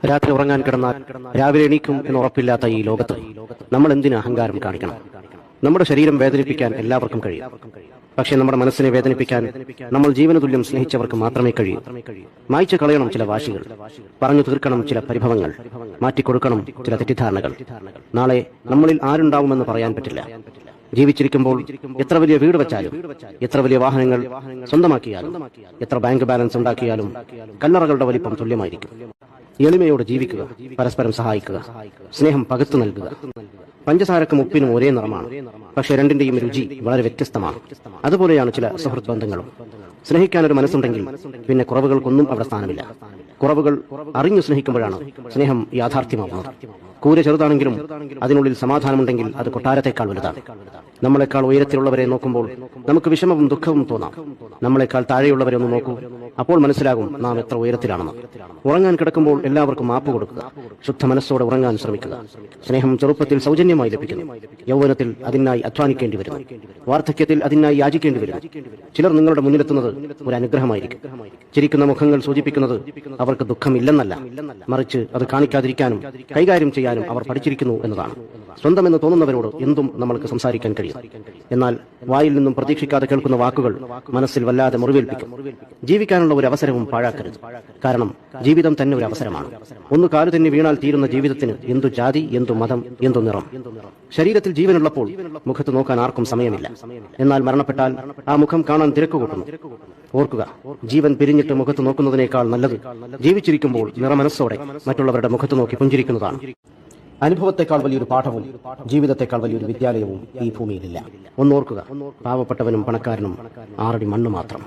രാത്രി ഉറങ്ങാൻ കിടന്നാൽ രാവിലെ എണീക്കും എന്നുറപ്പില്ലാത്ത ഈ ലോകത്ത് നമ്മൾ എന്തിന് അഹങ്കാരം കാണിക്കണം? നമ്മുടെ ശരീരം വേദനിപ്പിക്കാൻ എല്ലാവർക്കും കഴിയും. പക്ഷേ നമ്മുടെ മനസ്സിനെ വേദനിപ്പിക്കാൻ നമ്മൾ ജീവനതുല്യം സ്നേഹിച്ചവർക്ക് മാത്രമേ കഴിയൂ. മായ്ച്ചു കളയണം ചില വാശികൾ, പറഞ്ഞു തീർക്കണം ചില പരിഭവങ്ങൾ, മാറ്റിക്കൊടുക്കണം ചില തെറ്റിദ്ധാരണകൾ. നാളെ നമ്മളിൽ ആരുണ്ടാവുമെന്ന് പറയാൻ പറ്റില്ല. ജീവിച്ചിരിക്കുമ്പോൾ എത്ര വലിയ വീട് വെച്ചാലും, എത്ര വലിയ വാഹനങ്ങൾ സ്വന്തമാക്കിയാലും, എത്ര ബാങ്ക് ബാലൻസ് ഉണ്ടാക്കിയാലും കല്ലറകളുടെ വലിപ്പം തുല്യമായിരിക്കും. എളിമയോടെ ജീവിക്കുക, പരസ്പരം സഹായിക്കുക, സ്നേഹം പകർത്തു നൽകുക. പഞ്ചസാരക്കും ഉപ്പിനും ഒരേ നിറമാണ്, പക്ഷെ രണ്ടിന്റെയും രുചി വളരെ വ്യത്യസ്തമാണ്. അതുപോലെയാണ് ചില സുഹൃത്ത് ബന്ധങ്ങളും. സ്നേഹിക്കാനൊരു മനസ്സുണ്ടെങ്കിൽ പിന്നെ കുറവുകൾക്കൊന്നും അവിടെ സ്ഥാനമില്ല. കുറവുകൾ അറിഞ്ഞു സ്നേഹിക്കുമ്പോഴാണ് സ്നേഹം യാഥാർത്ഥ്യമാകുന്നത്. കൂര ചെറുതാണെങ്കിലും അതിനുള്ളിൽ സമാധാനമുണ്ടെങ്കിൽ അത് കൊട്ടാരത്തെക്കാൾ വലുതാണ്. നമ്മളെക്കാൾ ഉയരത്തിലുള്ളവരെ നോക്കുമ്പോൾ നമുക്ക് വിഷമവും ദുഃഖവും തോന്നാം. നമ്മളെക്കാൾ താഴെയുള്ളവരെ ഒന്ന് നോക്കൂ, അപ്പോൾ മനസ്സിലാകും നാം എത്ര ഉയരത്തിലാണെന്ന്. ഉറങ്ങാൻ കിടക്കുമ്പോൾ എല്ലാവർക്കും മാപ്പ് കൊടുക്കുക. ശുദ്ധ മനസ്സോടെ ഉറങ്ങാൻ ശ്രമിക്കുക. സ്നേഹം ചെറുപ്പത്തിൽ സൗജന്യമായി ലഭിക്കുന്നു. യൗവനത്തിൽ അതിനായി അധ്വാനിക്കേണ്ടി വരുന്നു. വാർദ്ധക്യത്തിൽ അതിനായി യാചിക്കേണ്ടി വരുന്നു. ചിലർ നിങ്ങളുടെ മുന്നിലെത്തുന്നത് ഒരു അനുഗ്രഹമായിരിക്കും. ചിരിക്കുന്ന മുഖങ്ങൾ സൂചിപ്പിക്കുന്നത് അവർക്ക് ദുഃഖമില്ലെന്നല്ല, മറിച്ച് അത് കാണിക്കാതിരിക്കാനും കൈകാര്യം ചെയ്യാനും അവർ പഠിച്ചിരിക്കുന്നു എന്നതാണ്. സ്വന്തമെന്ന് തോന്നുന്നവരോട് എന്തും നമ്മൾക്ക് സംസാരിക്കാൻ കഴിയും. എന്നാൽ വായിൽ നിന്നും പ്രതീക്ഷിക്കാതെ കേൾക്കുന്ന വാക്കുകൾ മനസ്സിൽ വല്ലാതെ മുറിവേൽപ്പിക്കും. ജീവിക്കാനുള്ള ഒരു അവസരവും പാഴാക്കരുത്. കാരണം ജീവിതം തന്നെ ഒരു അവസരമാണ്. ഒന്ന് കാലു തന്നെ വീണാൽ തീരുന്ന ജീവിതത്തിന് എന്തു ജാതി, എന്തു മതം, എന്തു നിറം. ശരീരത്തിൽ ജീവനുള്ളപ്പോൾ മുഖത്ത് നോക്കാൻ ആർക്കും സമയമില്ല. എന്നാൽ മരണപ്പെട്ടാൽ ആ മുഖം കാണാൻ തിരക്ക് കൂട്ടുന്നു. ഓർക്കുക, ജീവൻ പിരിഞ്ഞിട്ട് മുഖത്ത് നോക്കുന്നതിനേക്കാൾ നല്ലത് ജീവിച്ചിരിക്കുമ്പോൾ നിറമനസ്സോടെ മറ്റുള്ളവരുടെ മുഖത്ത് നോക്കി പുഞ്ചിരിക്കുന്നതാണ്. അനുഭവത്തെക്കാൾ വലിയൊരു പാഠവും ജീവിതത്തെക്കാൾ വലിയൊരു വിദ്യാലയവും ഈ ഭൂമിയിലില്ല. ഒന്നോർക്കുക, പാവപ്പെട്ടവനും പണക്കാരനും 6 അടി മണ്ണ് മാത്രം.